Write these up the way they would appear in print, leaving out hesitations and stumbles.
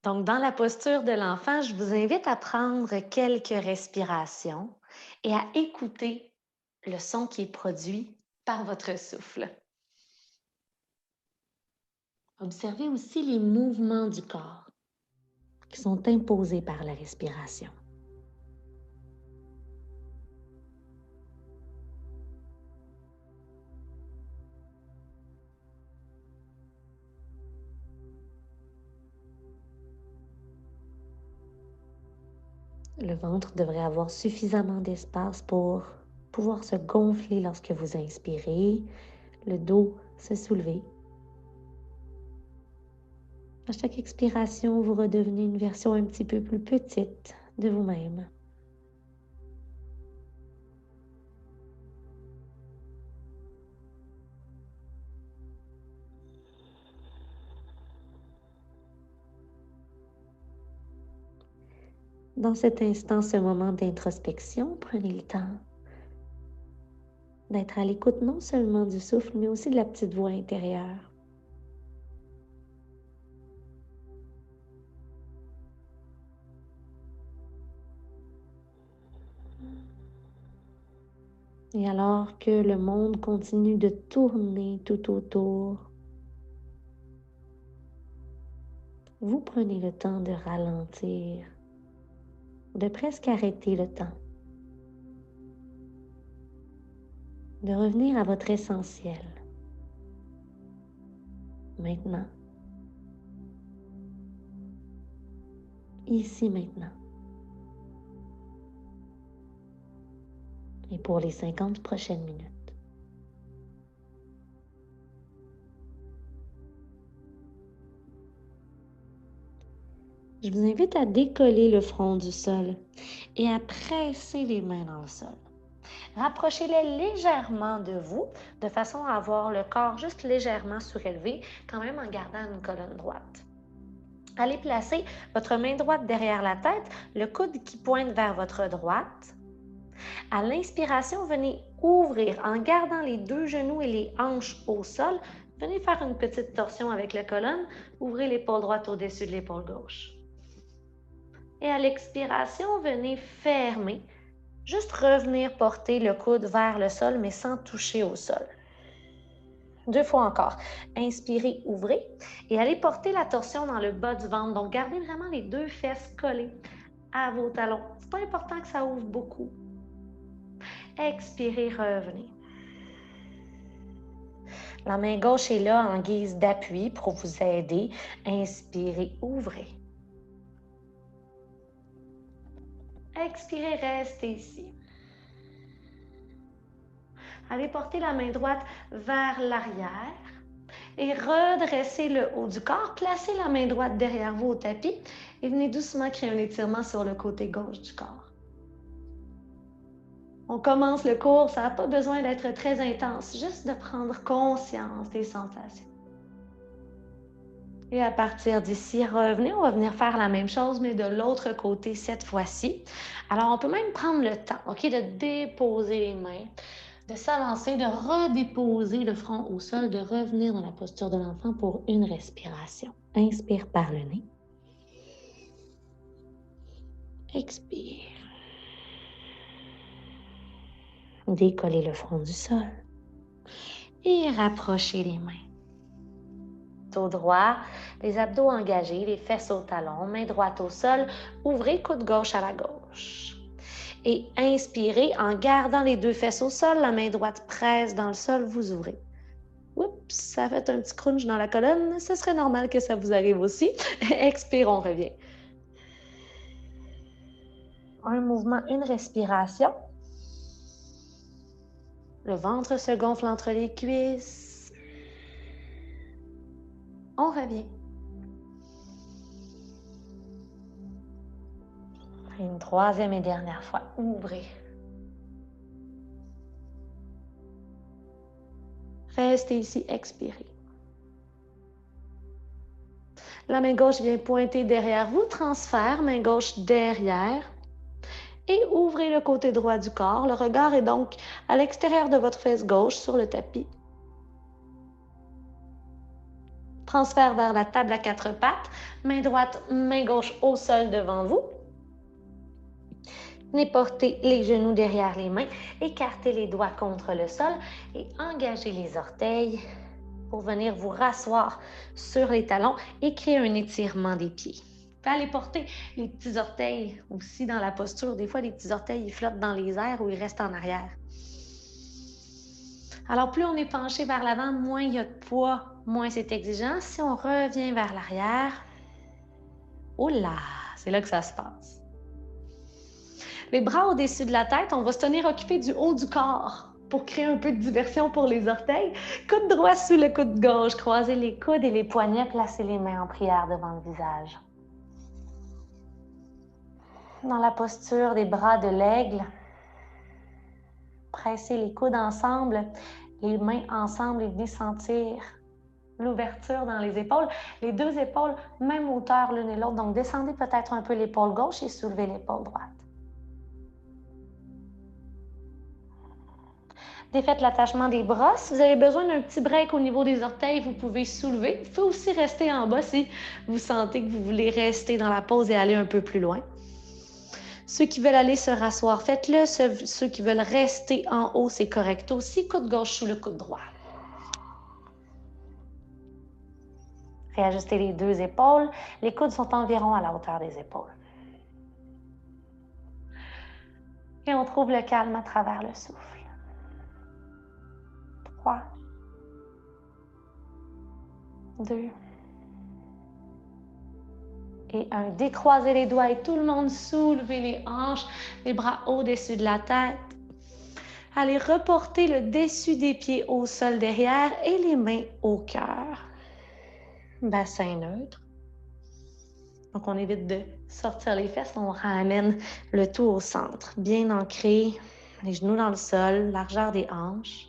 Donc, dans la posture de l'enfant, je vous invite à prendre quelques respirations et à écouter le son qui est produit par votre souffle. Observez aussi les mouvements du corps qui sont imposés par la respiration. Le ventre devrait avoir suffisamment d'espace pour pouvoir se gonfler lorsque vous inspirez, le dos se soulever. À chaque expiration, vous redevenez une version un petit peu plus petite de vous-même. Dans cet instant, ce moment d'introspection, prenez le temps d'être à l'écoute non seulement du souffle, mais aussi de la petite voix intérieure. Et alors que le monde continue de tourner tout autour, vous prenez le temps de ralentir, de presque arrêter le temps, de revenir à votre essentiel. Maintenant, ici maintenant. Et pour les 50 prochaines minutes. Je vous invite à décoller le front du sol et à presser les mains dans le sol. Rapprochez-les légèrement de vous, de façon à avoir le corps juste légèrement surélevé, quand même en gardant une colonne droite. Allez placer votre main droite derrière la tête, le coude qui pointe vers votre droite. À l'inspiration, venez ouvrir en gardant les deux genoux et les hanches au sol. Venez faire une petite torsion avec la colonne. Ouvrez l'épaule droite au-dessus de l'épaule gauche. Et à l'expiration, venez fermer. Juste revenir porter le coude vers le sol, mais sans toucher au sol. 2 fois encore. Inspirez, ouvrez et allez porter la torsion dans le bas du ventre. Donc, gardez vraiment les deux fesses collées à vos talons. C'est pas important que ça ouvre beaucoup. Expirez, revenez. La main gauche est là en guise d'appui pour vous aider. Inspirez, ouvrez. Expirez, restez ici. Allez porter la main droite vers l'arrière et redressez le haut du corps. Placez la main droite derrière vous au tapis et venez doucement créer un étirement sur le côté gauche du corps. On commence le cours, ça n'a pas besoin d'être très intense, juste de prendre conscience des sensations. Et à partir d'ici, revenez, on va venir faire la même chose, mais de l'autre côté cette fois-ci. Alors, on peut même prendre le temps, OK, de déposer les mains, de s'avancer, de redéposer le front au sol, de revenir dans la posture de l'enfant pour une respiration. Inspire par le nez. Expire. Décollez le front du sol. Et rapprochez les mains. Dos droit, les abdos engagés, les fesses au talon, main droite au sol, ouvrez coude gauche à la gauche. Et inspirez en gardant les deux fesses au sol, la main droite presse dans le sol, vous ouvrez. Oups, ça fait un petit crunch dans la colonne, ce serait normal que ça vous arrive aussi. Expire, on revient. Un mouvement, une respiration. Le ventre se gonfle entre les cuisses. On revient. Une troisième et dernière fois, ouvrez. Restez ici, expirez. La main gauche vient pointer derrière vous, transfert, main gauche derrière. Et ouvrez le côté droit du corps. Le regard est donc à l'extérieur de votre fesse gauche sur le tapis. Transfert vers la table à quatre pattes. Main droite, main gauche au sol devant vous. Venez porter les genoux derrière les mains. Écartez les doigts contre le sol et engagez les orteils pour venir vous rasseoir sur les talons et créer un étirement des pieds. Vous pouvez aller porter les petits orteils aussi dans la posture. Des fois, les petits orteils, ils flottent dans les airs ou ils restent en arrière. Alors, plus on est penché vers l'avant, moins il y a de poids, moins c'est exigeant. Si on revient vers l'arrière, oh là, c'est là que ça se passe. Les bras au-dessus de la tête, on va se tenir occupé du haut du corps pour créer un peu de diversion pour les orteils. Coude droit sous le coude gauche, croisez les coudes et les poignets, placez les mains en prière devant le visage. Dans la posture des bras de l'aigle, pressez les coudes ensemble, les mains ensemble et venez sentir l'ouverture dans les épaules. Les deux épaules, même hauteur l'une et l'autre. Donc, descendez peut-être un peu l'épaule gauche et soulevez l'épaule droite. Défaites l'attachement des bras. Si vous avez besoin d'un petit break au niveau des orteils, vous pouvez soulever. Il faut aussi rester en bas si vous sentez que vous voulez rester dans la pose et aller un peu plus loin. Ceux qui veulent aller se rasseoir, faites-le. Ceux qui veulent rester en haut, c'est correct aussi. Coude gauche sous le coude droit. Réajustez les deux épaules. Les coudes sont environ à la hauteur des épaules. Et on trouve le calme à travers le souffle. 3, 2 et 1. Décroisez les doigts et tout le monde soulevez les hanches, les bras au-dessus de la tête. Allez reporter le dessus des pieds au sol derrière et les mains au cœur. Bassin neutre. Donc, on évite de sortir les fesses, on ramène le tout au centre. Bien ancré, les genoux dans le sol, largeur des hanches.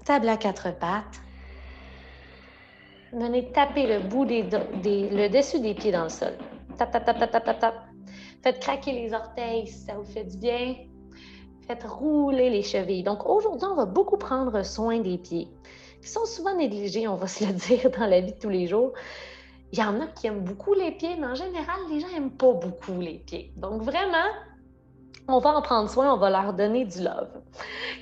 Table à quatre pattes. Venez taper le bout le dessus des pieds dans le sol. Tap, tap, tap, tap, tap, tap, tap. Faites craquer les orteils si ça vous fait du bien. Faites rouler les chevilles. Donc, aujourd'hui, on va beaucoup prendre soin des pieds, qui sont souvent négligés, on va se le dire, dans la vie de tous les jours. Il y en a qui aiment beaucoup les pieds, mais en général, les gens n'aiment pas beaucoup les pieds. Donc, vraiment, on va en prendre soin, on va leur donner du love.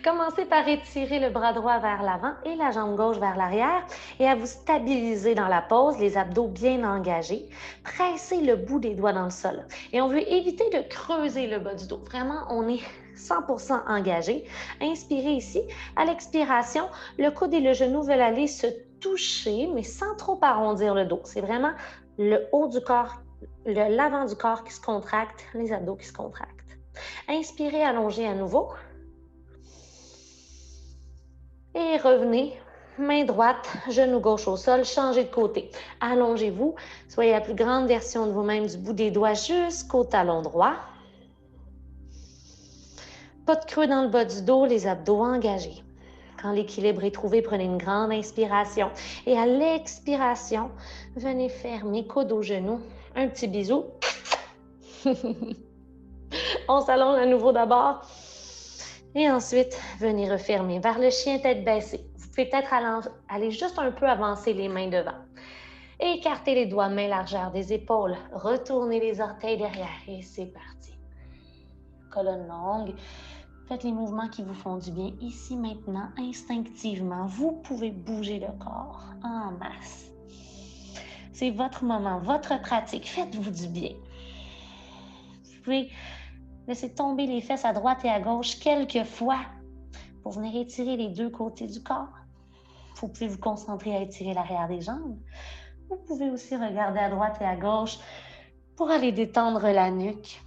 Commencez par étirer le bras droit vers l'avant et la jambe gauche vers l'arrière et à vous stabiliser dans la pose, les abdos bien engagés. Pressez le bout des doigts dans le sol. Et on veut éviter de creuser le bas du dos. Vraiment, on est 100% engagé. Inspirez ici. À l'expiration, le coude et le genou veulent aller se toucher, mais sans trop arrondir le dos. C'est vraiment le haut du corps, l'avant du corps qui se contracte, les abdos qui se contractent. Inspirez, allongez à nouveau. Et revenez, main droite, genou gauche au sol, changez de côté. Allongez-vous, soyez la plus grande version de vous-même du bout des doigts jusqu'au talon droit. Pas de creux dans le bas du dos, les abdos engagés. Quand l'équilibre est trouvé, prenez une grande inspiration. Et à l'expiration, venez fermer, coude au genou. Un petit bisou. On s'allonge à nouveau d'abord. Et ensuite, venez refermer vers le chien tête baissée. Vous pouvez peut-être aller juste un peu avancer les mains devant. Écartez les doigts, main largeur des épaules. Retournez les orteils derrière et c'est parti. Colonne longue. Faites les mouvements qui vous font du bien ici, maintenant, instinctivement. Vous pouvez bouger le corps en masse. C'est votre moment, votre pratique. Faites-vous du bien. Vous pouvez laisser tomber les fesses à droite et à gauche quelques fois pour venir étirer les deux côtés du corps. Vous pouvez vous concentrer à étirer l'arrière des jambes. Vous pouvez aussi regarder à droite et à gauche pour aller détendre la nuque.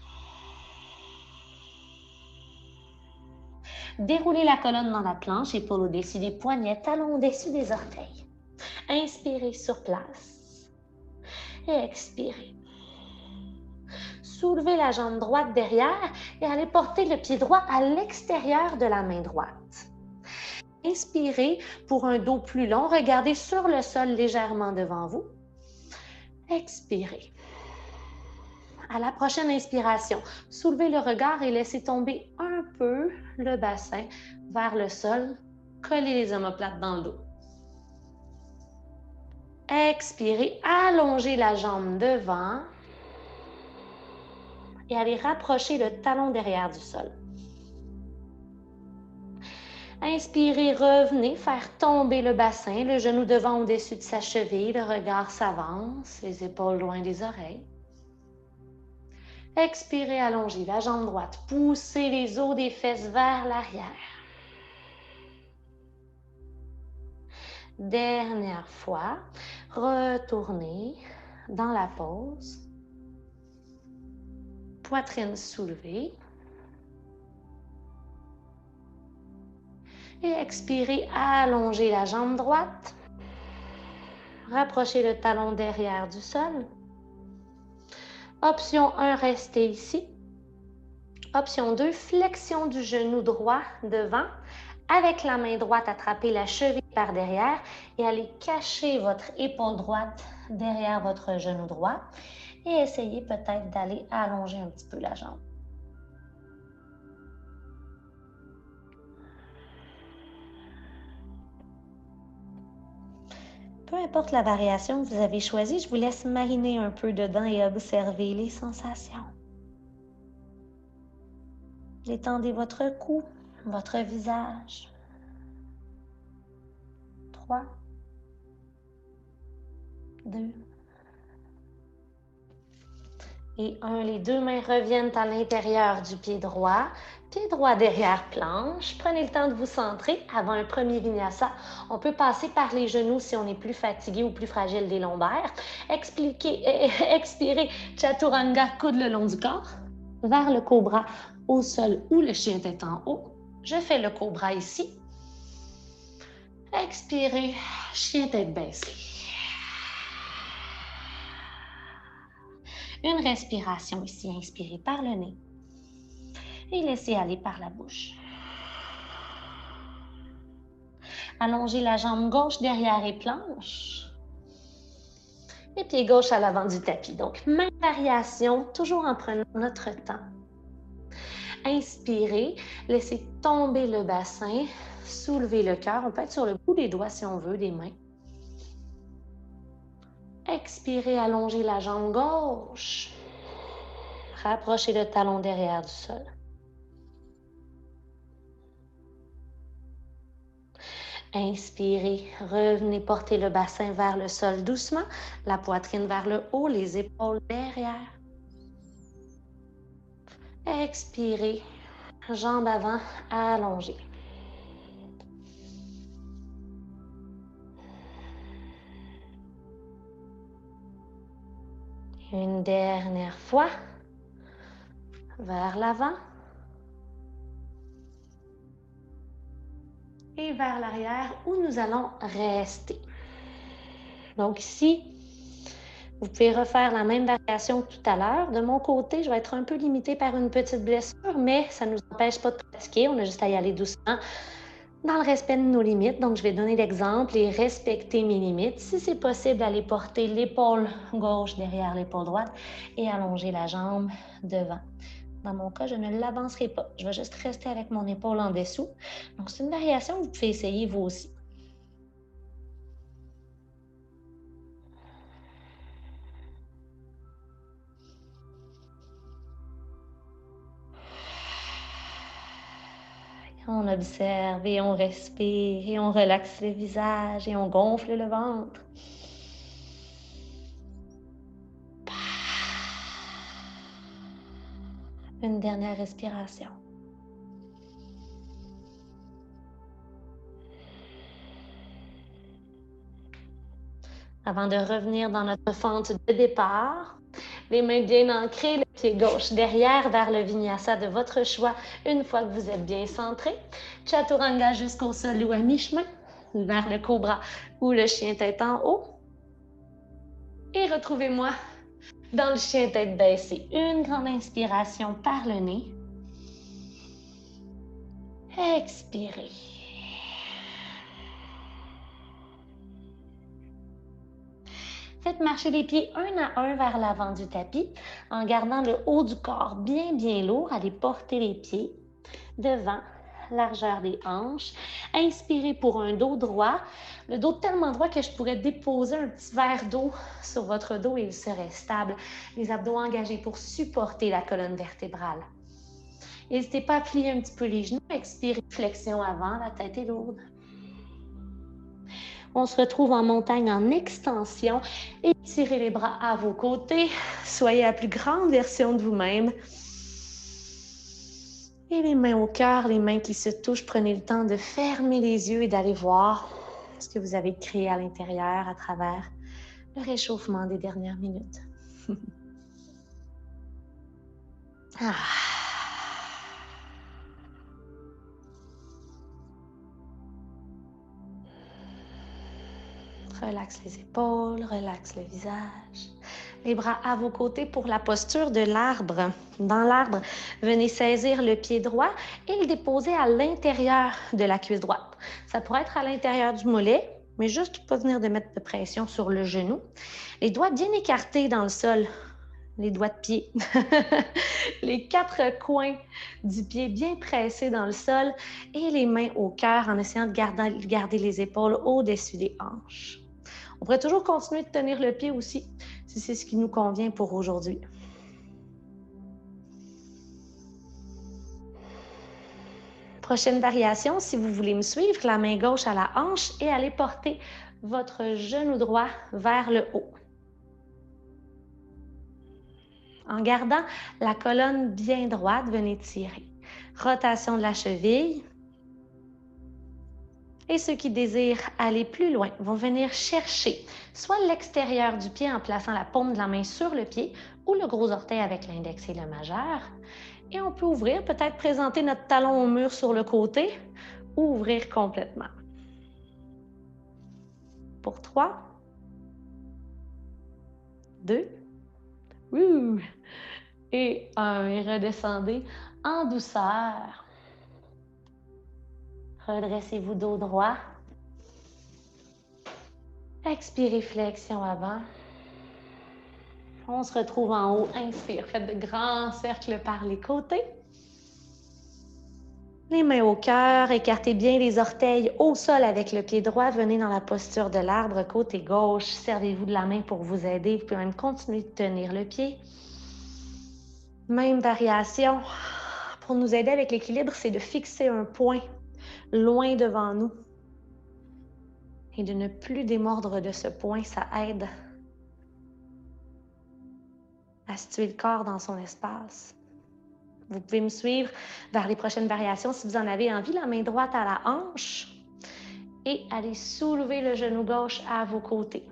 Déroulez la colonne dans la planche, épaules au-dessus des poignets, talons au-dessus des orteils. Inspirez sur place et expirez. Soulevez la jambe droite derrière et allez porter le pied droit à l'extérieur de la main droite. Inspirez pour un dos plus long. Regardez sur le sol légèrement devant vous. Expirez. À la prochaine inspiration, soulevez le regard et laissez tomber un peu le bassin vers le sol. Collez les omoplates dans le dos. Expirez, allongez la jambe devant et allez rapprocher le talon derrière du sol. Inspirez, revenez, faire tomber le bassin, le genou devant au-dessus de sa cheville, le regard s'avance, les épaules loin des oreilles. Expirez, allongez la jambe droite, poussez les os des fesses vers l'arrière. Dernière fois, retournez dans la pose. Poitrine soulevée. Et expirez, allongez la jambe droite. Rapprochez le talon derrière du sol. Option 1, restez ici. Option 2, flexion du genou droit devant. Avec la main droite, attrapez la cheville par derrière et allez cacher votre épaule droite derrière votre genou droit. Et essayez peut-être d'aller allonger un petit peu la jambe. Peu importe la variation que vous avez choisie, je vous laisse mariner un peu dedans et observer les sensations. Détendez votre cou, votre visage. 3, 2 et 1. Les deux mains reviennent à l'intérieur du pied droit. Pied droit derrière planche. Prenez le temps de vous centrer avant un premier vinyasa. On peut passer par les genoux si on est plus fatigué ou plus fragile des lombaires. Expirez, chaturanga, coude le long du corps. Vers le cobra au sol ou le chien tête en haut. Je fais le cobra ici. Expirez, chien tête baissée. Une respiration ici, inspirez par le nez et laissez aller par la bouche. Allongez la jambe gauche derrière les planches et pied gauche à l'avant du tapis. Donc, même variation, toujours en prenant notre temps. Inspirez, laissez tomber le bassin, soulevez le cœur. On peut être sur le bout des doigts si on veut, des mains. Expirez, allongez la jambe gauche. Rapprochez le talon derrière du sol. Inspirez, revenez porter le bassin vers le sol doucement, la poitrine vers le haut, les épaules derrière. Expirez, jambes avant, allongées. Une dernière fois, vers l'avant. Et vers l'arrière où nous allons rester. Donc ici, vous pouvez refaire la même variation que tout à l'heure. De mon côté, je vais être un peu limitée par une petite blessure, mais ça ne nous empêche pas de pratiquer. On a juste à y aller doucement dans le respect de nos limites. Donc, je vais donner l'exemple et respecter mes limites. Si c'est possible, aller porter l'épaule gauche derrière l'épaule droite et allonger la jambe devant. Dans mon cas, je ne l'avancerai pas. Je vais juste rester avec mon épaule en dessous. Donc, c'est une variation que vous pouvez essayer vous aussi. On observe et on respire et on relaxe le visage et on gonfle le ventre. Une dernière respiration. Avant de revenir dans notre fente de départ, les mains bien ancrées, le pied gauche derrière vers le vinyasa de votre choix. Une fois que vous êtes bien centré, chaturanga jusqu'au sol ou à mi-chemin, vers le cobra ou le chien tête en haut. Et retrouvez-moi dans le chien tête baissée. Une grande inspiration par le nez. Expirez. Faites marcher les pieds un à un vers l'avant du tapis en gardant le haut du corps bien lourd. Allez porter les pieds devant largeur des hanches. Inspirez pour un dos droit. Le dos tellement droit que je pourrais déposer un petit verre d'eau sur votre dos et il serait stable. Les abdos engagés pour supporter la colonne vertébrale. N'hésitez pas à plier un petit peu les genoux. Expirez, flexion avant, la tête est lourde. On se retrouve en montagne en extension. Étirez les bras à vos côtés. Soyez la plus grande version de vous-même. Et les mains au cœur, les mains qui se touchent. Prenez le temps de fermer les yeux et d'aller voir ce que vous avez créé à l'intérieur à travers le réchauffement des dernières minutes. Ah. Relaxe les épaules, relaxe le visage. Les bras à vos côtés pour la posture de l'arbre. Dans l'arbre, venez saisir le pied droit et le déposer à l'intérieur de la cuisse droite. Ça pourrait être à l'intérieur du mollet, mais juste pas venir de mettre de pression sur le genou. Les doigts bien écartés dans le sol. Les doigts de pied. Les 4 coins du pied bien pressés dans le sol et les mains au cœur en essayant de garder les épaules au-dessus des hanches. On pourrait toujours continuer de tenir le pied aussi, si c'est ce qui nous convient pour aujourd'hui. Prochaine variation, si vous voulez me suivre, la main gauche à la hanche et allez porter votre genou droit vers le haut. En gardant la colonne bien droite, venez tirer. Rotation de la cheville. Et ceux qui désirent aller plus loin vont venir chercher soit l'extérieur du pied en plaçant la paume de la main sur le pied ou le gros orteil avec l'index et le majeur. Et on peut ouvrir, peut-être présenter notre talon au mur sur le côté ou ouvrir complètement. Pour 3, 2, et 1. Et redescendez en douceur. Redressez-vous dos droit. Expirez, flexion avant. On se retrouve en haut. Inspire, faites de grands cercles par les côtés. Les mains au cœur, écartez bien les orteils au sol avec le pied droit. Venez dans la posture de l'arbre, côté gauche. Servez-vous de la main pour vous aider. Vous pouvez même continuer de tenir le pied. Même variation. Pour nous aider avec l'équilibre, c'est de fixer un point loin devant nous. Et de ne plus démordre de ce point, ça aide à situer le corps dans son espace. Vous pouvez me suivre vers les prochaines variations si vous en avez envie. La main droite à la hanche et allez soulever le genou gauche à vos côtés.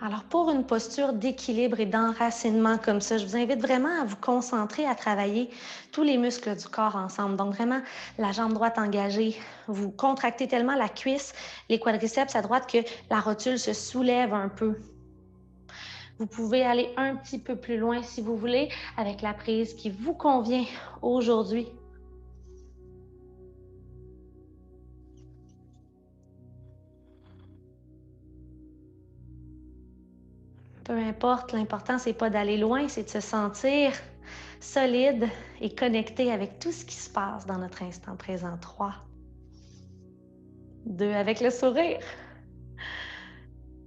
Alors, pour une posture d'équilibre et d'enracinement comme ça, je vous invite vraiment à vous concentrer à travailler tous les muscles du corps ensemble. Donc, vraiment, la jambe droite engagée. Vous contractez tellement la cuisse, les quadriceps à droite que la rotule se soulève un peu. Vous pouvez aller un petit peu plus loin si vous voulez avec la prise qui vous convient aujourd'hui. Peu importe, l'important, c'est pas d'aller loin, c'est de se sentir solide et connecté avec tout ce qui se passe dans notre instant présent. 3, 2, avec le sourire.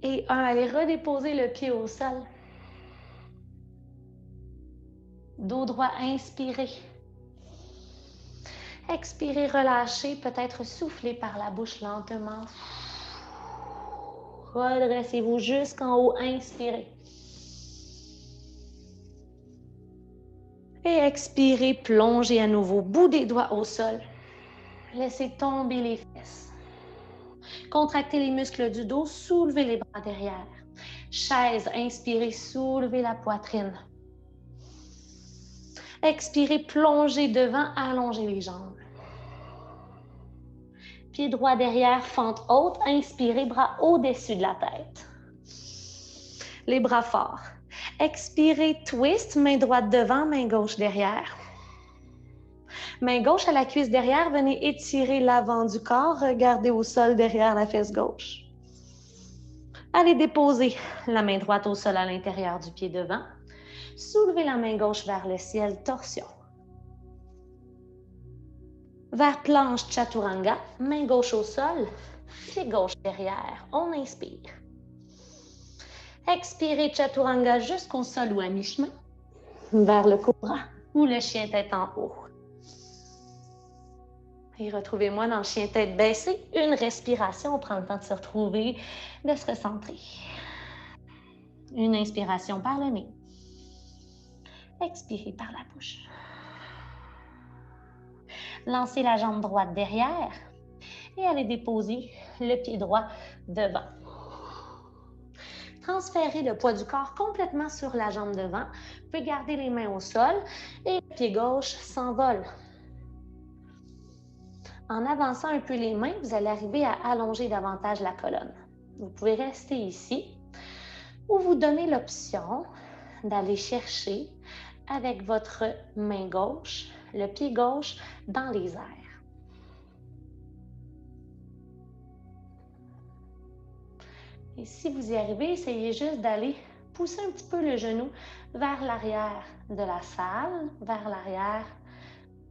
Et 1, allez redéposer le pied au sol. Dos droit, inspirez. Expirez, relâchez, peut-être soufflez par la bouche lentement. Redressez-vous jusqu'en haut, inspirez. Et expirez, plongez à nouveau, bout des doigts au sol. Laissez tomber les fesses. Contractez les muscles du dos, soulevez les bras derrière. Chaise, inspirez, soulevez la poitrine. Expirez, plongez devant, allongez les jambes. Pied droit derrière, fente haute, inspirez, bras au-dessus de la tête. Les bras forts. Expirez, twist, main droite devant, main gauche derrière. Main gauche à la cuisse derrière, venez étirer l'avant du corps, regardez au sol derrière la fesse gauche. Allez déposer la main droite au sol à l'intérieur du pied devant. Soulevez la main gauche vers le ciel, torsion. Vers planche chaturanga, main gauche au sol, pied gauche derrière. On inspire. Expirez chaturanga jusqu'au sol ou à mi-chemin, vers le cobra ou le chien tête en haut. Et retrouvez-moi dans le chien tête baissée. Une respiration, on prend le temps de se retrouver, de se recentrer. Une inspiration par le nez. Expirez par la bouche. Lancez la jambe droite derrière et allez déposer le pied droit devant. Transférez le poids du corps complètement sur la jambe devant. Vous pouvez garder les mains au sol et le pied gauche s'envole. En avançant un peu les mains, vous allez arriver à allonger davantage la colonne. Vous pouvez rester ici ou vous donner l'option d'aller chercher avec votre main gauche, le pied gauche dans les airs. Et si vous y arrivez, essayez juste d'aller pousser un petit peu le genou vers l'arrière de la salle, vers l'arrière,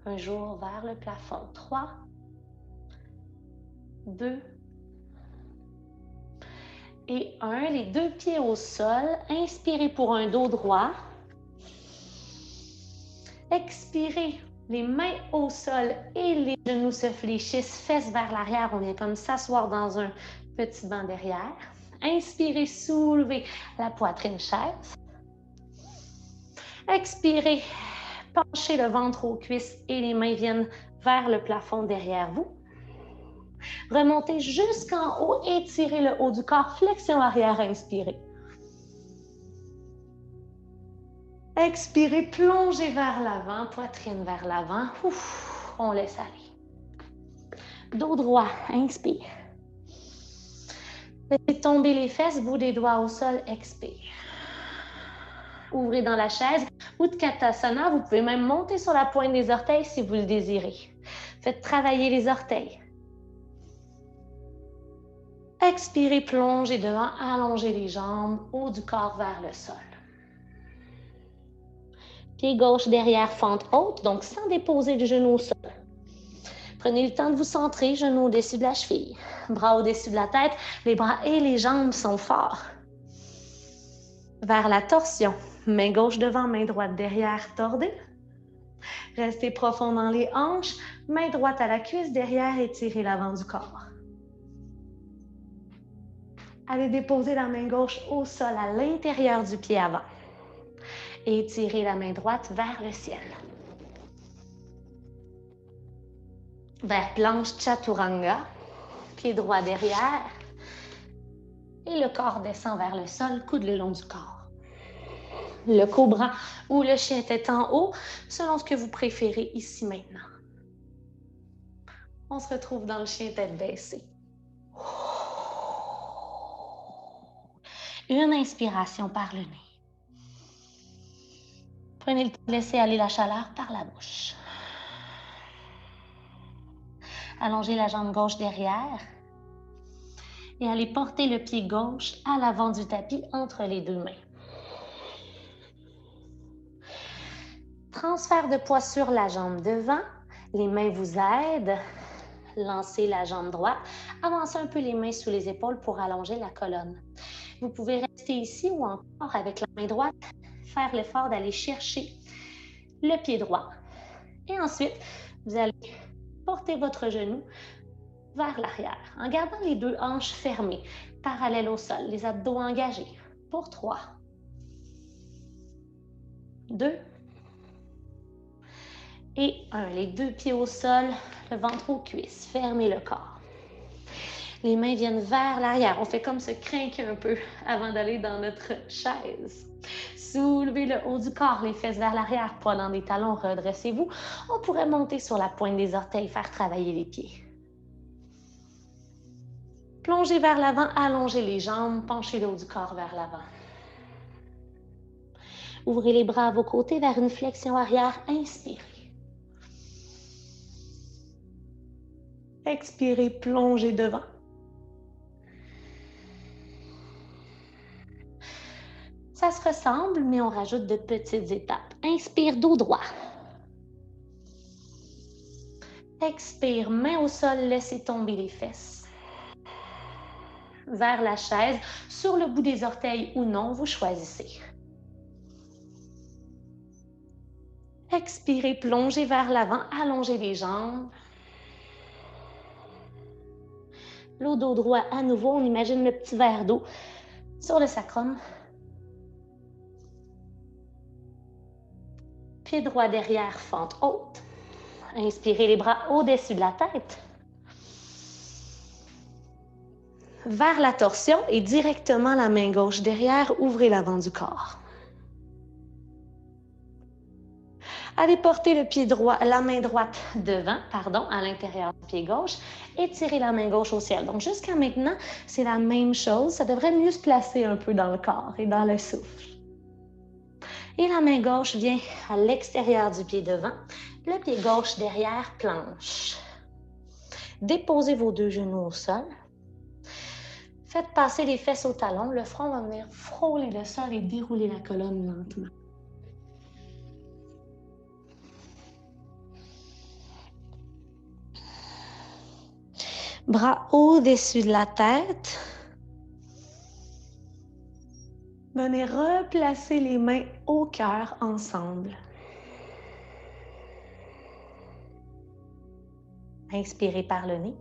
un jour vers le plafond. 3, 2 et 1. Les deux pieds au sol. Inspirez pour un dos droit. Expirez, les mains au sol et les genoux se fléchissent, fesses vers l'arrière. On vient comme s'asseoir dans un petit banc derrière. Inspirez, soulevez la poitrine chaise. Expirez, penchez le ventre aux cuisses et les mains viennent vers le plafond derrière vous. Remontez jusqu'en haut, étirez le haut du corps, flexion arrière, inspirez. Expirez, plongez vers l'avant, poitrine vers l'avant. On laisse aller. Dos droit, inspire. Laissez tomber les fesses, bout des doigts au sol, expire. Ouvrez dans la chaise. Utkatasana, vous pouvez même monter sur la pointe des orteils si vous le désirez. Faites travailler les orteils. Expirez, plongez devant, allongez les jambes, haut du corps vers le sol. Pied gauche derrière, fente haute, donc sans déposer le genou au sol. Prenez le temps de vous centrer, genou au-dessus de la cheville, bras au-dessus de la tête, les bras et les jambes sont forts. Vers la torsion, main gauche devant, main droite derrière, tordez. Restez profond dans les hanches, main droite à la cuisse derrière, étirez l'avant du corps. Allez déposer la main gauche au sol à l'intérieur du pied avant. Et étirez la main droite vers le ciel. Vers planche chaturanga, pied droit derrière. Et le corps descend vers le sol, coude le long du corps. Le cobra ou le chien tête en haut, selon ce que vous préférez ici maintenant. On se retrouve dans le chien tête baissée. Une inspiration par le nez. Prenez le temps de laisser aller la chaleur par la bouche. Allongez la jambe gauche derrière et allez porter le pied gauche à l'avant du tapis entre les deux mains. Transfert de poids sur la jambe devant. Les mains vous aident. Lancez la jambe droite. Avancez un peu les mains sous les épaules pour allonger la colonne. Vous pouvez rester ici ou encore avec la main droite, faire l'effort d'aller chercher le pied droit. Et ensuite, vous allez porter votre genou vers l'arrière en gardant les deux hanches fermées, parallèles au sol, les abdos engagés. Pour 3, 2 et 1. Les deux pieds au sol, le ventre aux cuisses. Fermez le corps. Les mains viennent vers l'arrière. On fait comme se crinquer un peu avant d'aller dans notre chaise. Soulevez le haut du corps, les fesses vers l'arrière, poids dans les talons, redressez-vous. On pourrait monter sur la pointe des orteils, faire travailler les pieds. Plongez vers l'avant, allongez les jambes, penchez le haut du corps vers l'avant. Ouvrez les bras à vos côtés vers une flexion arrière, inspirez. Expirez, plongez devant. Ça se ressemble, mais on rajoute de petites étapes. Inspire, dos droit. Expire, main au sol, laissez tomber les fesses. Vers la chaise, sur le bout des orteils ou non, vous choisissez. Expirez, plongez vers l'avant, allongez les jambes. Le dos droit à nouveau, on imagine le petit verre d'eau sur le sacrum. Pied droit derrière, fente haute. Inspirez les bras au-dessus de la tête. Vers la torsion et directement la main gauche derrière, ouvrez l'avant du corps. Allez porter le pied droit, la main droite devant, à l'intérieur du pied gauche, et tirez la main gauche au ciel. Donc jusqu'à maintenant, c'est la même chose. Ça devrait mieux se placer un peu dans le corps et dans le souffle. Et la main gauche vient à l'extérieur du pied devant, le pied gauche derrière, planche. Déposez vos deux genoux au sol. Faites passer les fesses au talon. Le front va venir frôler le sol et dérouler la colonne lentement. Bras au-dessus de la tête. Venez replacer les mains au cœur ensemble. Inspirez par le nez.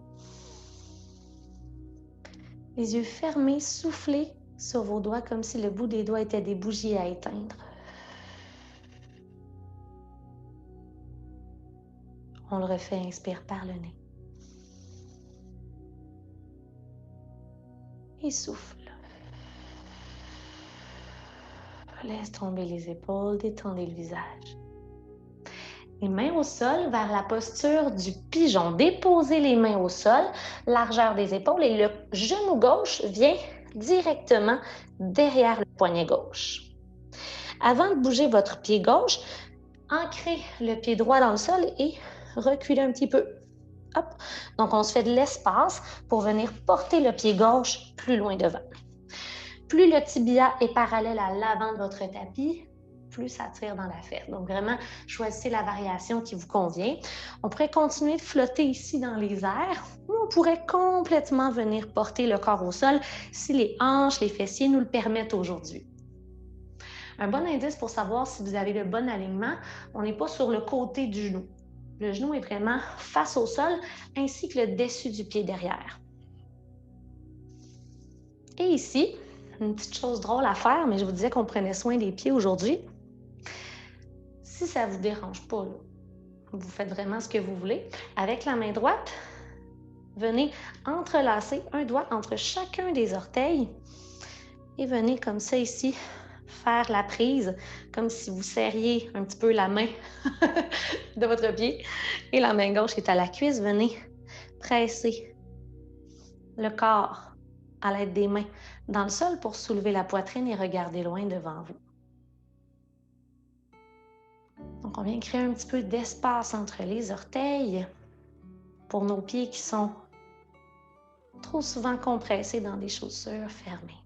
Les yeux fermés, soufflez sur vos doigts comme si le bout des doigts était des bougies à éteindre. On le refait, inspire par le nez. Et souffle. Laisse tomber les épaules, détendez le visage. Les mains au sol vers la posture du pigeon. Déposez les mains au sol, largeur des épaules et le genou gauche vient directement derrière le poignet gauche. Avant de bouger votre pied gauche, ancrez le pied droit dans le sol et reculez un petit peu. Hop. Donc, on se fait de l'espace pour venir porter le pied gauche plus loin devant. Plus le tibia est parallèle à l'avant de votre tapis, plus ça tire dans la fesse. Donc, vraiment, choisissez la variation qui vous convient. On pourrait continuer de flotter ici dans les airs ou on pourrait complètement venir porter le corps au sol si les hanches, les fessiers nous le permettent aujourd'hui. Un bon indice pour savoir si vous avez le bon alignement, on n'est pas sur le côté du genou. Le genou est vraiment face au sol ainsi que le dessus du pied derrière. Et ici, une petite chose drôle à faire, mais je vous disais qu'on prenait soin des pieds aujourd'hui. Si ça ne vous dérange pas, là, vous faites vraiment ce que vous voulez. Avec la main droite, venez entrelacer un doigt entre chacun des orteils et venez comme ça ici faire la prise, comme si vous serriez un petit peu la main de votre pied et la main gauche est à la cuisse. Venez presser le corps à l'aide des mains dans le sol pour soulever la poitrine et regarder loin devant vous. Donc, on vient créer un petit peu d'espace entre les orteils pour nos pieds qui sont trop souvent compressés dans des chaussures fermées.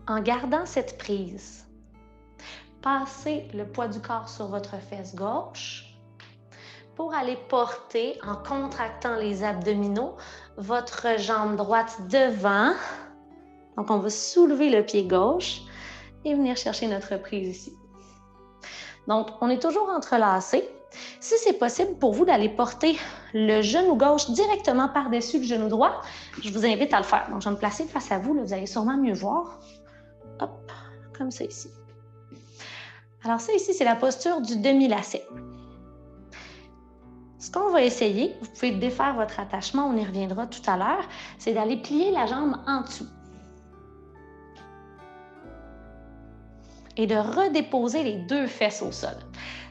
En gardant cette prise, passez le poids du corps sur votre fesse gauche pour aller porter, en contractant les abdominaux, votre jambe droite devant. Donc, on va soulever le pied gauche et venir chercher notre prise ici. Donc, on est toujours entrelacé. Si c'est possible pour vous d'aller porter le genou gauche directement par-dessus le genou droit, je vous invite à le faire. Donc, je vais me placer face à vous, là, vous allez sûrement mieux voir. Hop, comme ça ici. Alors ça ici, c'est la posture du demi-lacet. Ce qu'on va essayer, vous pouvez défaire votre attachement, on y reviendra tout à l'heure, c'est d'aller plier la jambe en dessous. Et de redéposer les deux fesses au sol.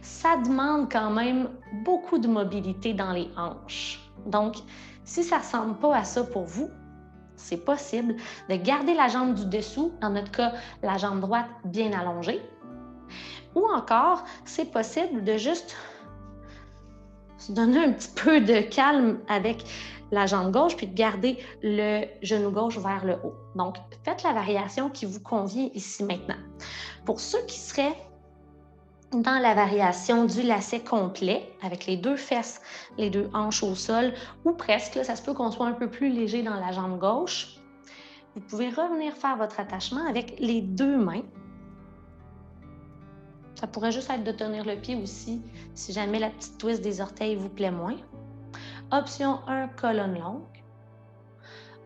Ça demande quand même beaucoup de mobilité dans les hanches. Donc, si ça ne ressemble pas à ça pour vous, c'est possible de garder la jambe du dessous, dans notre cas, la jambe droite bien allongée. Ou encore, c'est possible de juste se donner un petit peu de calme avec la jambe gauche, puis de garder le genou gauche vers le haut. Donc, faites la variation qui vous convient ici maintenant. Pour ceux qui seraient dans la variation du lacet complet, avec les 2 fesses, les 2 hanches au sol, ou presque, là, ça se peut qu'on soit un peu plus léger dans la jambe gauche, vous pouvez revenir faire votre attachement avec les 2 mains. Ça pourrait juste être de tenir le pied aussi, si jamais la petite twist des orteils vous plaît moins. Option 1, colonne longue.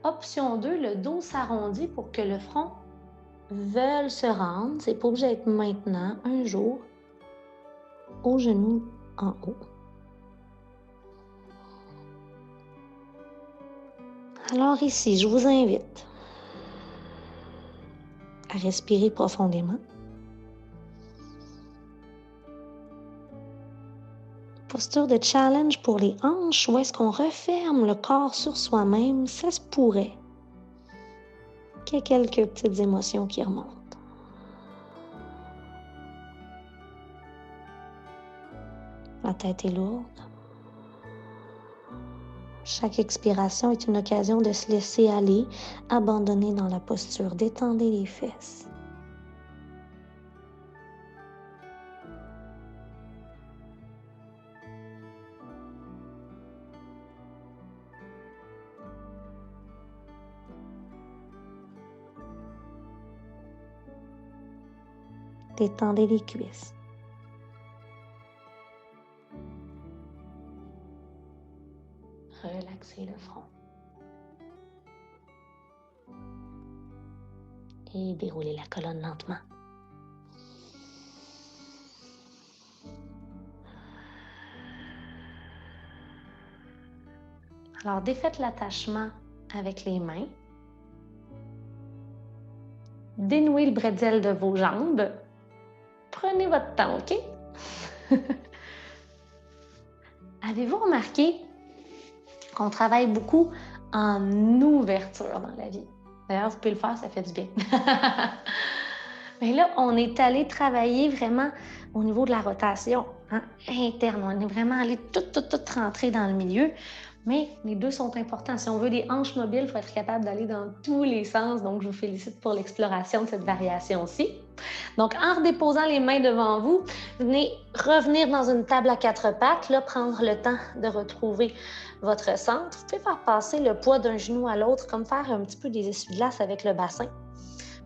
Option 2, le dos s'arrondit pour que le front veuille se rendre. C'est pas obligé d'être maintenant, un jour, au genou en haut. Alors ici, je vous invite à respirer profondément. Posture de challenge pour les hanches, où est-ce qu'on referme le corps sur soi-même, ça se pourrait qu'il y ait quelques petites émotions qui remontent. La tête est lourde. Chaque expiration est une occasion de se laisser aller, abandonner dans la posture, détendez les fesses. Détendez les cuisses. Relaxez le front. Et déroulez la colonne lentement. Alors, défaites l'attachement avec les mains. Dénouez le bretzel de vos jambes. Prenez votre temps, OK? Avez-vous remarqué qu'on travaille beaucoup en ouverture dans la vie? D'ailleurs, vous pouvez le faire, ça fait du bien. Mais là, on est allé travailler vraiment au niveau de la rotation interne. On est vraiment allé tout rentrer dans le milieu. Mais les deux sont importants. Si on veut des hanches mobiles, il faut être capable d'aller dans tous les sens. Donc, je vous félicite pour l'exploration de cette variation-ci. Donc, en redéposant les mains devant vous, venez revenir dans une table à 4 pattes, là, prendre le temps de retrouver votre centre. Vous pouvez faire passer le poids d'un genou à l'autre, comme faire un petit peu des essuie-glaces avec le bassin,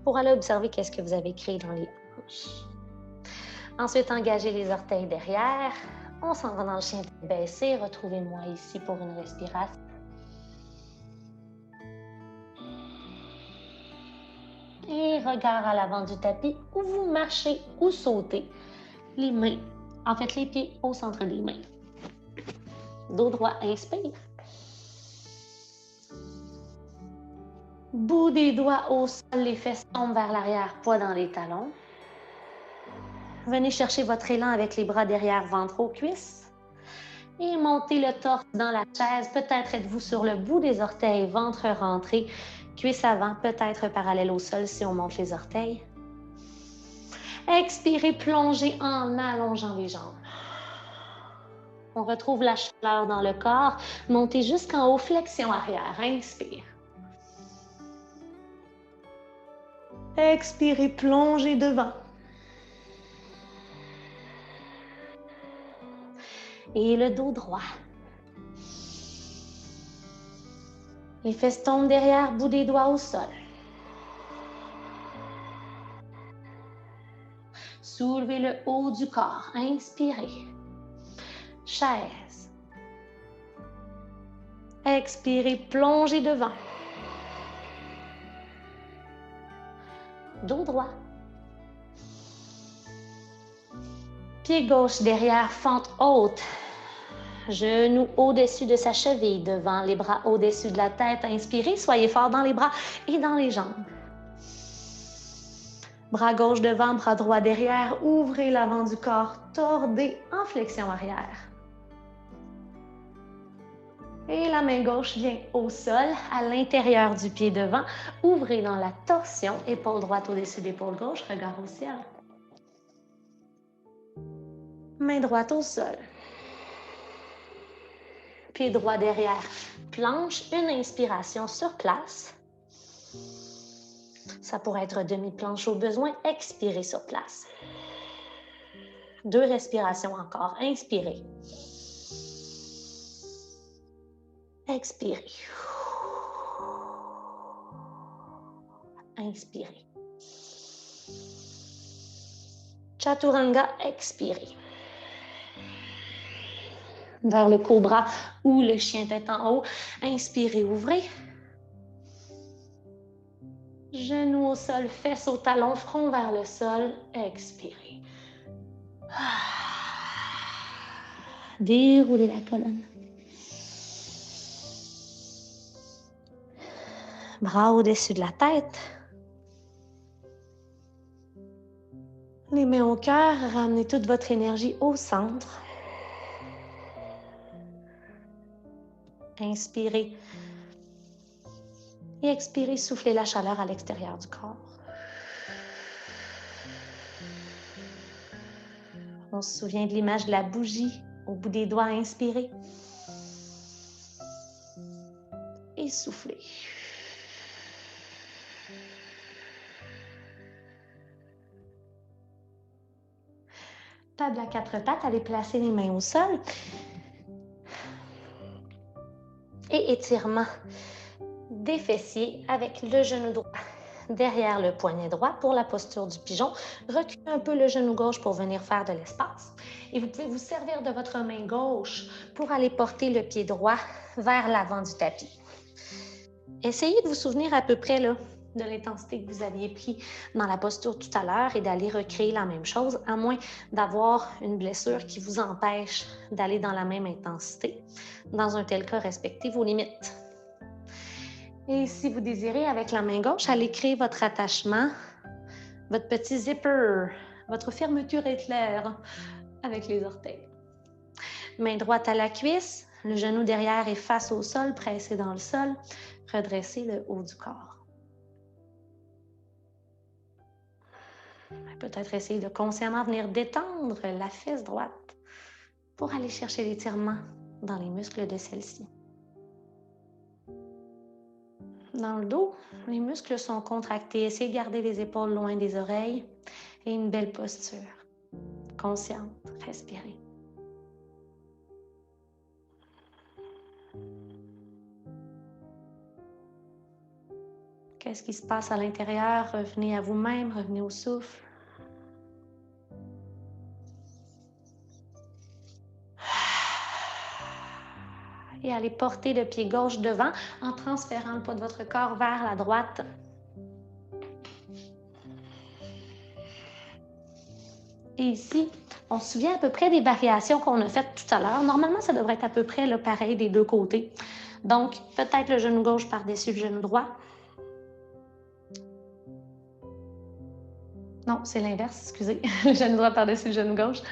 pour aller observer qu'est-ce que vous avez créé dans les hanches. Ensuite, engagez les orteils derrière. On s'en va dans le chien tête baissée. Retrouvez-moi ici pour une respiration. Et regard à l'avant du tapis où vous marchez ou sautez. Les mains, en fait les pieds au centre des mains. Dos droit, inspire. Bout des doigts au sol, les fesses tombent vers l'arrière, poids dans les talons. Venez chercher votre élan avec les bras derrière, ventre aux cuisses. Et montez le torse dans la chaise. Peut-être êtes-vous sur le bout des orteils, ventre rentré, cuisse avant, peut-être parallèle au sol si on monte les orteils. Expirez, plongez en allongeant les jambes. On retrouve la chaleur dans le corps. Montez jusqu'en haut, flexion arrière. Inspire. Expirez, plongez devant. Et le dos droit. Les fesses tombent derrière, bout des doigts au sol. Soulevez le haut du corps. Inspirez. Chaise. Expirez, plongez devant. Dos droit. Pied gauche derrière, fente haute. Genou au-dessus de sa cheville, devant les bras au-dessus de la tête. Inspirez, soyez fort dans les bras et dans les jambes. Bras gauche devant, bras droit derrière. Ouvrez l'avant du corps, tordez en flexion arrière. Et la main gauche vient au sol, à l'intérieur du pied devant. Ouvrez dans la torsion, épaule droite au-dessus d'épaule gauche, regard au ciel. Main droite au sol. Pied droit derrière planche, une inspiration sur place. Ça pourrait être demi-planche au besoin, expirez sur place. 2 respirations encore, inspirez. Expirez. Inspirez. Chaturanga, expirez. Vers le cobra ou le chien tête en haut, inspirez, ouvrez. Genoux au sol, fesses au talon, front vers le sol, expirez. Déroulez la colonne. Bras au-dessus de la tête. Les mains au cœur, ramenez toute votre énergie au centre. Inspirez. Et expirez, soufflez la chaleur à l'extérieur du corps. On se souvient de l'image de la bougie au bout des doigts, inspirez. Et soufflez. Table à 4 pattes, allez placer les mains au sol. Et étirement des fessiers avec le genou droit derrière le poignet droit pour la posture du pigeon. Reculez un peu le genou gauche pour venir faire de l'espace. Et vous pouvez vous servir de votre main gauche pour aller porter le pied droit vers l'avant du tapis. Essayez de vous souvenir à peu près là, de l'intensité que vous aviez pris dans la posture tout à l'heure et d'aller recréer la même chose, à moins d'avoir une blessure qui vous empêche d'aller dans la même intensité. Dans un tel cas, respectez vos limites. Et si vous désirez, avec la main gauche, allez créer votre attachement, votre petit zipper, votre fermeture éclair avec les orteils. Main droite à la cuisse, le genou derrière est face au sol, pressé dans le sol. Redressez le haut du corps. Peut-être essayer de consciemment venir détendre la fesse droite pour aller chercher l'étirement dans les muscles de celle-ci. Dans le dos, les muscles sont contractés. Essayez de garder les épaules loin des oreilles et une belle posture. Consciente, respirez. Qu'est-ce qui se passe à l'intérieur? Revenez à vous-même, revenez au souffle. Et allez porter le pied gauche devant en transférant le poids de votre corps vers la droite. Et ici, on se souvient à peu près des variations qu'on a faites tout à l'heure. Normalement, ça devrait être à peu près là, pareil des deux côtés. Donc, peut-être le genou gauche par-dessus le genou droit. Non, c'est l'inverse, excusez. Le genou droit par-dessus le genou gauche.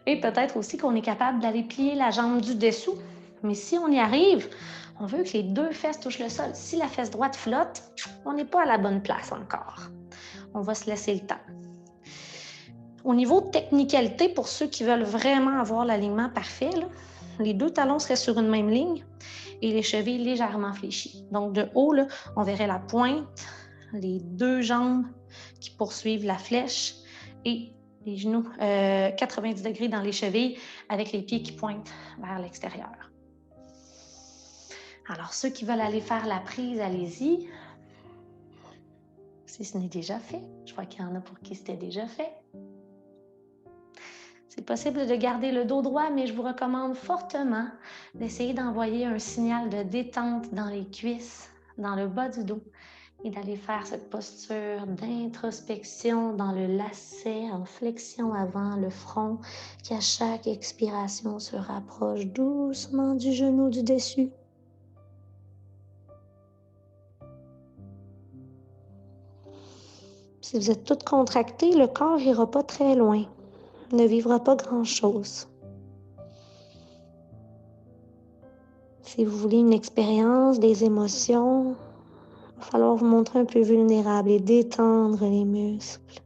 Et peut-être aussi qu'on est capable d'aller plier la jambe du dessous. Mais si on y arrive, on veut que les deux fesses touchent le sol. Si la fesse droite flotte, on n'est pas à la bonne place encore. On va se laisser le temps. Au niveau de technicalité, pour ceux qui veulent vraiment avoir l'alignement parfait, là, les deux talons seraient sur une même ligne et les chevilles légèrement fléchies. Donc de haut, là, on verrait la pointe, les deux jambes qui poursuivent la flèche et les genoux 90 degrés dans les chevilles avec les pieds qui pointent vers l'extérieur. Alors, ceux qui veulent aller faire la prise, allez-y. Si ce n'est déjà fait, je vois qu'il y en a pour qui c'était déjà fait. C'est possible de garder le dos droit, mais je vous recommande fortement d'essayer d'envoyer un signal de détente dans les cuisses, dans le bas du dos, et d'aller faire cette posture d'introspection dans le lacet, en flexion avant le front, qui à chaque expiration se rapproche doucement du genou du dessus. Si vous êtes toutes contractées, le corps n'ira pas très loin, ne vivra pas grand-chose. Si vous voulez une expérience, des émotions, il va falloir vous montrer un peu vulnérable et détendre les muscles.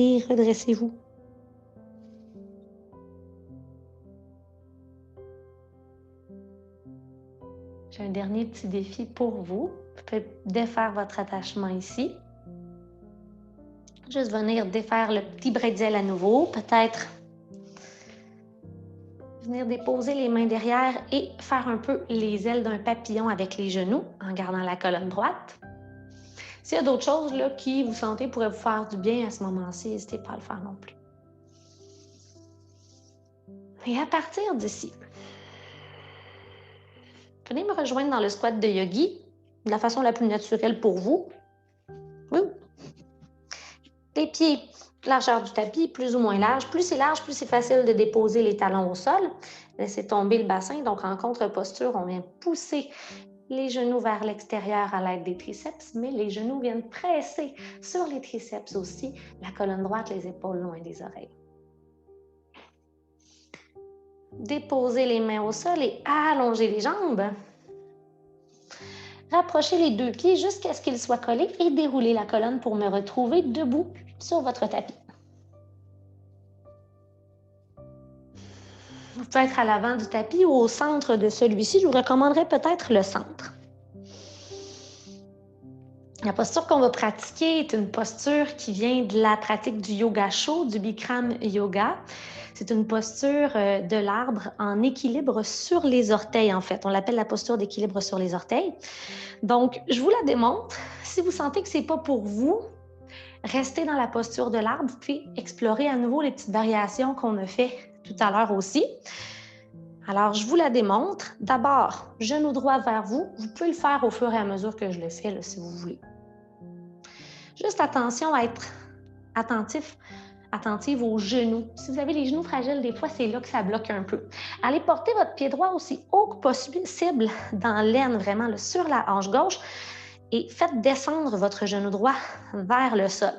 Et redressez-vous. J'ai un dernier petit défi pour vous. Vous pouvez défaire votre attachement ici. Juste venir défaire le petit bretzel à nouveau. Peut-être venir déposer les mains derrière et faire un peu les ailes d'un papillon avec les genoux en gardant la colonne droite. S'il y a d'autres choses là, qui vous sentez pourraient vous faire du bien à ce moment-ci, n'hésitez pas à le faire non plus. Et à partir d'ici, venez me rejoindre dans le squat de yogi de la façon la plus naturelle pour vous. Oui. Les pieds, largeur du tapis, plus ou moins large. Plus c'est large, plus c'est facile de déposer les talons au sol. Laissez tomber le bassin. Donc, en contre-posture, on vient pousser les genoux vers l'extérieur à l'aide des triceps, mais les genoux viennent presser sur les triceps aussi. La colonne droite, les épaules loin des oreilles. Déposez les mains au sol et allongez les jambes. Rapprochez les deux pieds jusqu'à ce qu'ils soient collés et déroulez la colonne pour me retrouver debout sur votre tapis. Vous pouvez être à l'avant du tapis ou au centre de celui-ci. Je vous recommanderais peut-être le centre. La posture qu'on va pratiquer est une posture qui vient de la pratique du yoga chaud, du Bikram yoga. C'est une posture de l'arbre en équilibre sur les orteils, en fait. On l'appelle la posture d'équilibre sur les orteils. Donc, je vous la démontre. Si vous sentez que ce n'est pas pour vous, restez dans la posture de l'arbre. Vous pouvez explorer à nouveau les petites variations qu'on a fait tout à l'heure aussi. Alors, je vous la démontre. D'abord, genou droit vers vous. Vous pouvez le faire au fur et à mesure que je le fais, là, si vous voulez. Juste attention à être attentive aux genoux. Si vous avez les genoux fragiles, des fois, c'est là que ça bloque un peu. Allez porter votre pied droit aussi haut que possible dans l'aine, vraiment là, sur la hanche gauche, et faites descendre votre genou droit vers le sol.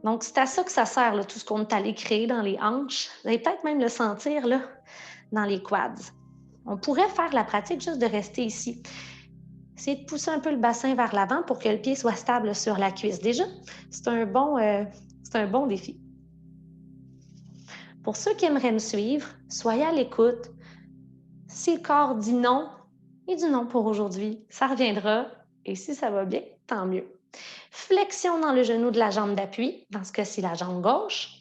Donc, c'est à ça que ça sert, là, tout ce qu'on est allé créer dans les hanches. Vous allez peut-être même le sentir là, dans les quads. On pourrait faire la pratique juste de rester ici. Essayez de pousser un peu le bassin vers l'avant pour que le pied soit stable sur la cuisse. Déjà, c'est un bon défi. Pour ceux qui aimeraient me suivre, soyez à l'écoute. Si le corps dit non, il dit non pour aujourd'hui. Ça reviendra. Et si ça va bien, tant mieux. Flexion dans le genou de la jambe d'appui, dans ce cas-ci, la jambe gauche.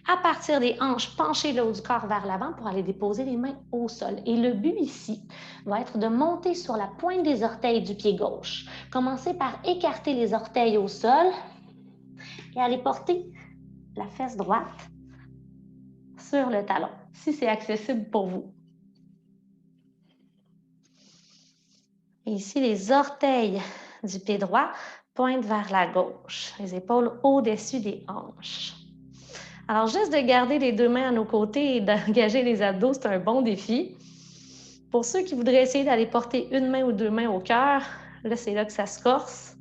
À partir des hanches, penchez le haut du corps vers l'avant pour aller déposer les mains au sol. Et le but ici va être de monter sur la pointe des orteils du pied gauche. Commencez par écarter les orteils au sol et aller porter la fesse droite sur le talon, si c'est accessible pour vous. Et ici, les orteils du pied droit pointent vers la gauche, les épaules au-dessus des hanches. Alors, juste de garder les deux mains à nos côtés et d'engager les abdos, c'est un bon défi. Pour ceux qui voudraient essayer d'aller porter une main ou deux mains au cœur, là, c'est là que ça se corse.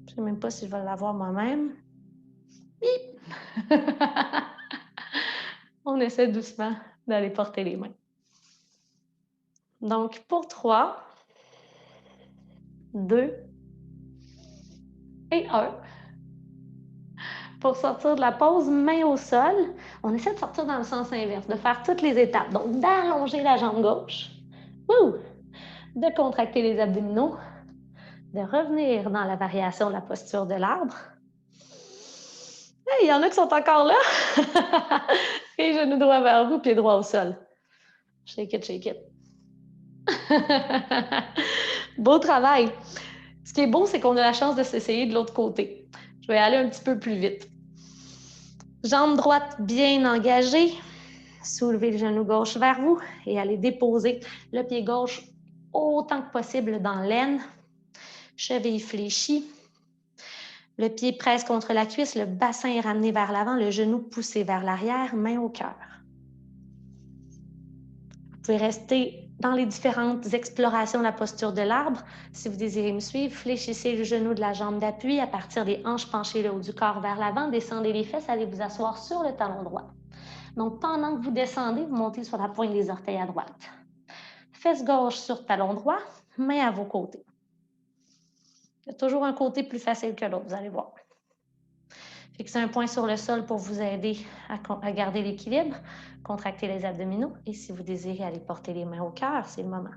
Je ne sais même pas si je vais l'avoir moi-même. On essaie doucement d'aller porter les mains. Donc, pour 3, 2 et 1. Pour sortir de la pause, main au sol, on essaie de sortir dans le sens inverse, de faire toutes les étapes. Donc, d'allonger la jambe gauche, de contracter les abdominaux, de revenir dans la variation de la posture de l'arbre. Hey, il y en a qui sont encore là. Et genoux droit vers vous, pied droit au sol. Shake it, shake it. Beau travail. Ce qui est beau, c'est qu'on a la chance de s'essayer de l'autre côté. Je vais aller un petit peu plus vite. Jambe droite bien engagée. Soulevez le genou gauche vers vous et allez déposer le pied gauche autant que possible dans l'aine. Cheville fléchie. Le pied presse contre la cuisse, le bassin est ramené vers l'avant, le genou poussé vers l'arrière, main au cœur. Vous pouvez rester dans les différentes explorations de la posture de l'arbre. Si vous désirez me suivre, fléchissez le genou de la jambe d'appui à partir des hanches, penchez le haut du corps vers l'avant, descendez les fesses, allez vous asseoir sur le talon droit. Donc, pendant que vous descendez, vous montez sur la pointe des orteils à droite. Fesse gauche sur talon droit, main à vos côtés. Il y a toujours un côté plus facile que l'autre, vous allez voir. Fixez un point sur le sol pour vous aider à garder l'équilibre. Contractez les abdominaux et si vous désirez aller porter les mains au cœur, c'est le moment.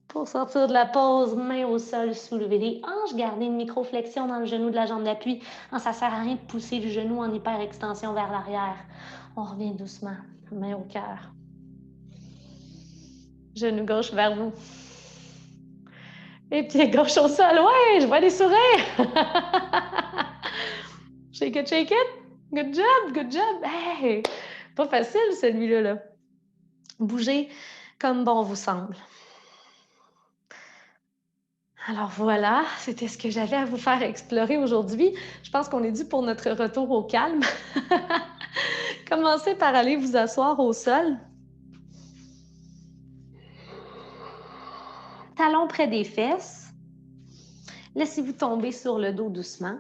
Pour sortir de la pause, main au sol, soulevez les hanches, gardez une microflexion dans le genou de la jambe d'appui. Ça ne sert à rien de pousser le genou en hyper-extension vers l'arrière. On revient doucement, main au cœur. Genou gauche vers vous. Et pied gauche au sol. Ouais, je vois des sourires. Shake it, shake it. Good job, good job. Hey, pas facile celui-là. Là. Bougez comme bon vous semble. Alors voilà, c'était ce que j'avais à vous faire explorer aujourd'hui. Je pense qu'on est dû pour notre retour au calme. Commencez par aller vous asseoir au sol. Talons près des fesses. Laissez-vous tomber sur le dos doucement.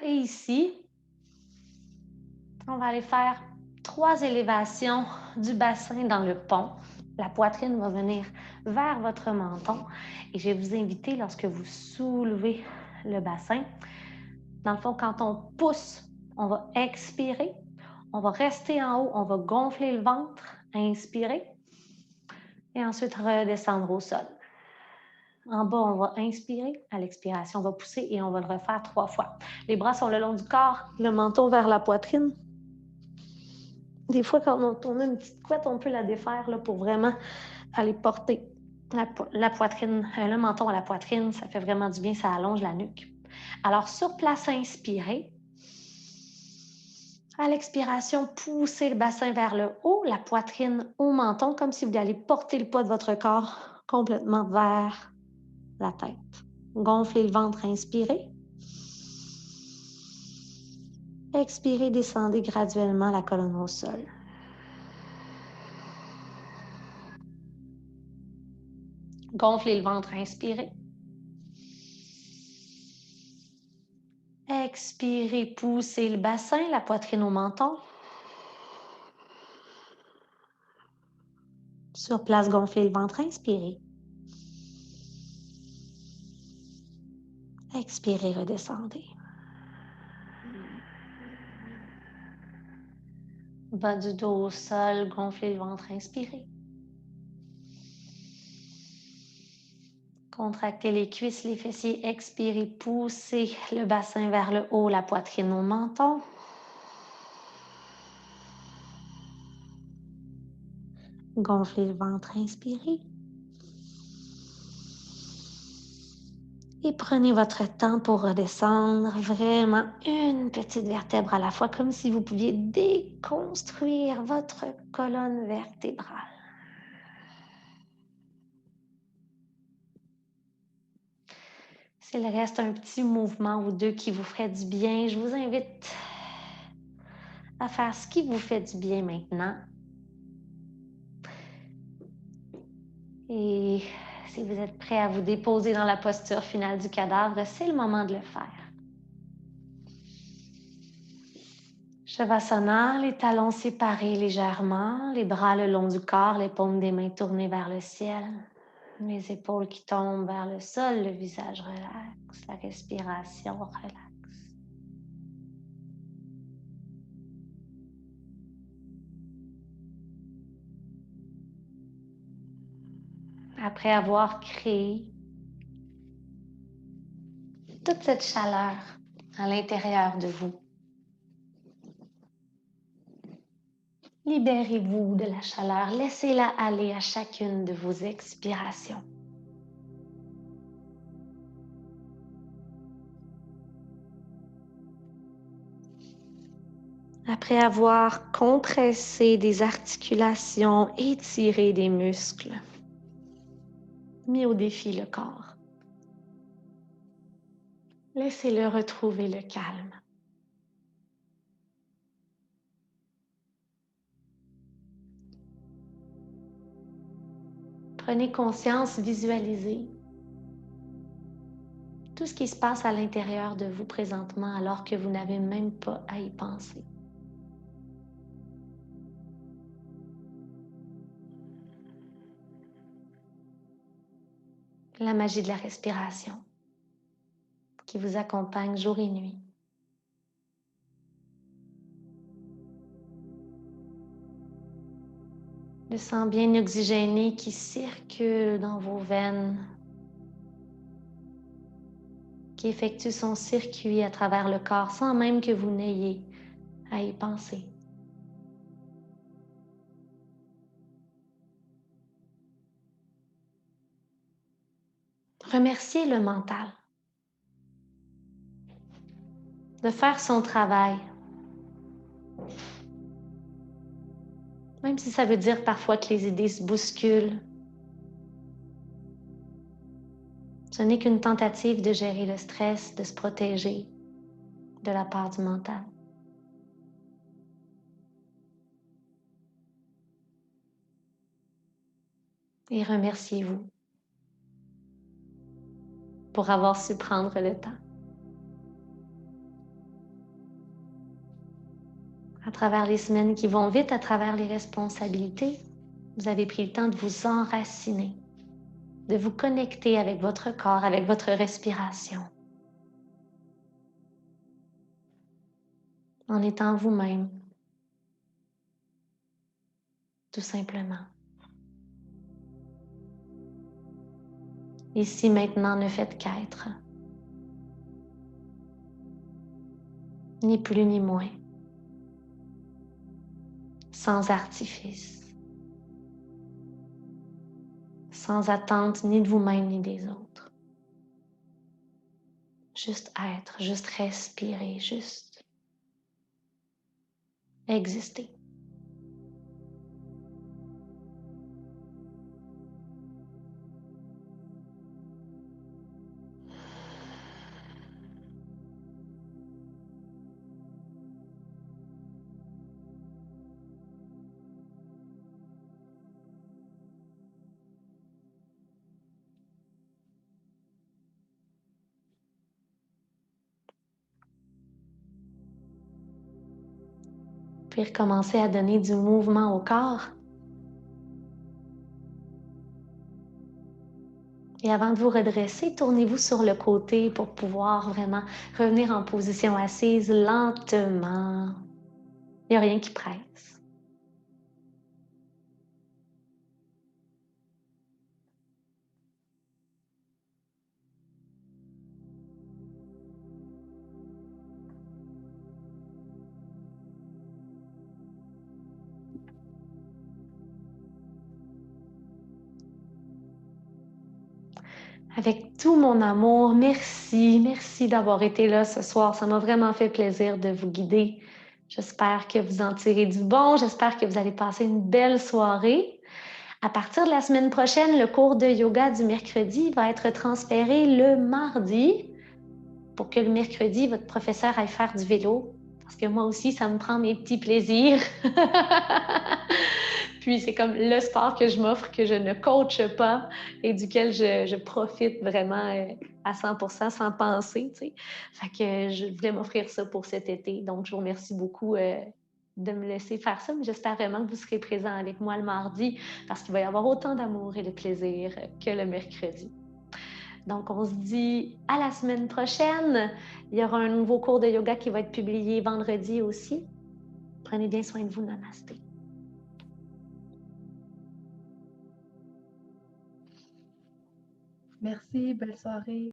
Et ici, on va aller faire 3 élévations du bassin dans le pont. La poitrine va venir vers votre menton et je vais vous inviter, lorsque vous soulevez le bassin, dans le fond, quand on pousse, on va expirer, on va rester en haut, on va gonfler le ventre, inspirer et ensuite redescendre au sol. En bas, on va inspirer, à l'expiration, on va pousser et on va le refaire 3 fois. Les bras sont le long du corps, le menton vers la poitrine. Des fois, quand on a une petite couette, on peut la défaire là, pour vraiment aller porter la poitrine, le menton à la poitrine. Ça fait vraiment du bien, ça allonge la nuque. Alors, sur place, inspirez. À l'expiration, poussez le bassin vers le haut, la poitrine au menton, comme si vous alliez porter le poids de votre corps complètement vers la tête. Gonflez le ventre, inspirez. Expirez, descendez graduellement la colonne au sol. Gonflez le ventre, inspirez. Expirez, poussez le bassin, la poitrine au menton. Sur place, gonflez le ventre, inspirez. Expirez, redescendez. Bas du dos au sol, gonflez le ventre, inspirez. Contractez les cuisses, les fessiers, expirez, poussez le bassin vers le haut, la poitrine au menton. Gonflez le ventre, inspirez. Et prenez votre temps pour redescendre, vraiment une petite vertèbre à la fois, comme si vous pouviez déconstruire votre colonne vertébrale. S'il reste un petit mouvement ou deux qui vous ferait du bien, je vous invite à faire ce qui vous fait du bien maintenant. Et si vous êtes prêt à vous déposer dans la posture finale du cadavre, c'est le moment de le faire. Shavasana, les talons séparés légèrement, les bras le long du corps, les paumes des mains tournées vers le ciel, les épaules qui tombent vers le sol, le visage relax, la respiration relaxe. Après avoir créé toute cette chaleur à l'intérieur de vous, libérez-vous de la chaleur, laissez-la aller à chacune de vos expirations. Après avoir compressé des articulations, étiré des muscles, mis au défi le corps, laissez-le retrouver le calme. Prenez conscience, visualisez tout ce qui se passe à l'intérieur de vous présentement alors que vous n'avez même pas à y penser. La magie de la respiration qui vous accompagne jour et nuit. Le sang bien oxygéné qui circule dans vos veines, qui effectue son circuit à travers le corps sans même que vous n'ayez à y penser. Remerciez le mental de faire son travail, même si ça veut dire parfois que les idées se bousculent. Ce n'est qu'une tentative de gérer le stress, de se protéger de la part du mental. Et remerciez-vous pour avoir su prendre le temps. À travers les semaines qui vont vite, à travers les responsabilités, vous avez pris le temps de vous enraciner, de vous connecter avec votre corps, avec votre respiration, en étant vous-même, tout simplement. Ici, maintenant, ne faites qu'être, ni plus ni moins, sans artifice, sans attente ni de vous-même ni des autres. Juste être, juste respirer, juste exister. Puis recommencez à donner du mouvement au corps. Et avant de vous redresser, tournez-vous sur le côté pour pouvoir vraiment revenir en position assise lentement. Il n'y a rien qui presse. Avec tout mon amour, merci, merci d'avoir été là ce soir. Ça m'a vraiment fait plaisir de vous guider. J'espère que vous en tirez du bon. J'espère que vous allez passer une belle soirée. À partir de la semaine prochaine, le cours de yoga du mercredi va être transféré le mardi pour que le mercredi, votre professeur aille faire du vélo. Parce que moi aussi, ça me prend mes petits plaisirs. Puis c'est comme le sport que je m'offre, que je ne coache pas et duquel je profite vraiment à 100% sans penser, tu sais. Fait que je voulais m'offrir ça pour cet été. Donc, je vous remercie beaucoup de me laisser faire ça, mais j'espère vraiment que vous serez présents avec moi le mardi parce qu'il va y avoir autant d'amour et de plaisir que le mercredi. Donc, on se dit à la semaine prochaine. Il y aura un nouveau cours de yoga qui va être publié vendredi aussi. Prenez bien soin de vous. Namasté. Merci, belle soirée.